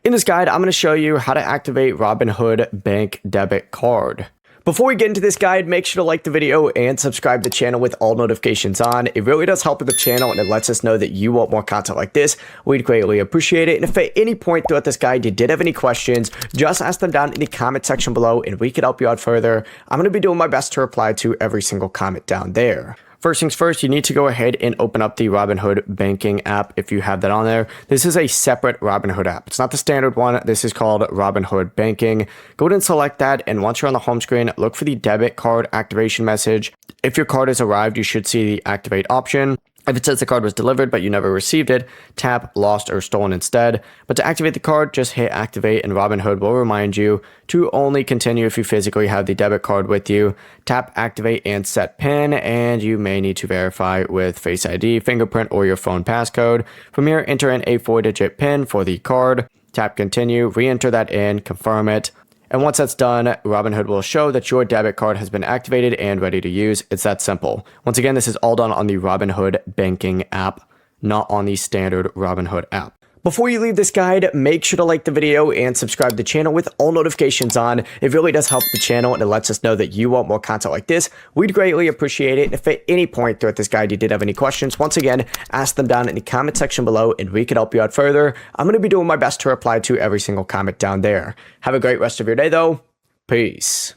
In this guide, I'm going to show you how to activate Robinhood Bank Debit Card. Before we get into this guide, make sure to like the video and subscribe to the channel with all notifications on. It really does help with the channel and it lets us know that you want more content like this. We'd greatly appreciate it. And if at any point throughout this guide you did have any questions, just ask them down in the comment section below and we could help you out further. I'm going to be doing my best to reply to every single comment down there. First things first, you need to go ahead and open up the Robinhood banking app if you have that on there. This is a separate Robinhood app. It's not the standard one. This is called Robinhood Banking. Go ahead and select that, and once you're on the home screen, look for the debit card activation message. If your card has arrived, you should see the activate option. If it says the card was delivered but you never received it, tap lost or stolen instead. But to activate the card, just hit activate and Robinhood will remind you to only continue if you physically have the debit card with you. Tap activate and set PIN, and you may need to verify with Face ID, fingerprint, or your phone passcode. From here, enter in a 4-digit PIN for the card. Tap continue, re-enter that in, confirm it. And once that's done, Robinhood will show that your debit card has been activated and ready to use. It's that simple. Once again, this is all done on the Robinhood banking app, not on the standard Robinhood app. Before you leave this guide, make sure to like the video and subscribe to the channel with all notifications on. It really does help the channel and it lets us know that you want more content like this. We'd greatly appreciate it. And if at any point throughout this guide you did have any questions, once again, ask them down in the comment section below and we can help you out further. I'm going to be doing my best to reply to every single comment down there. Have a great rest of your day though. Peace.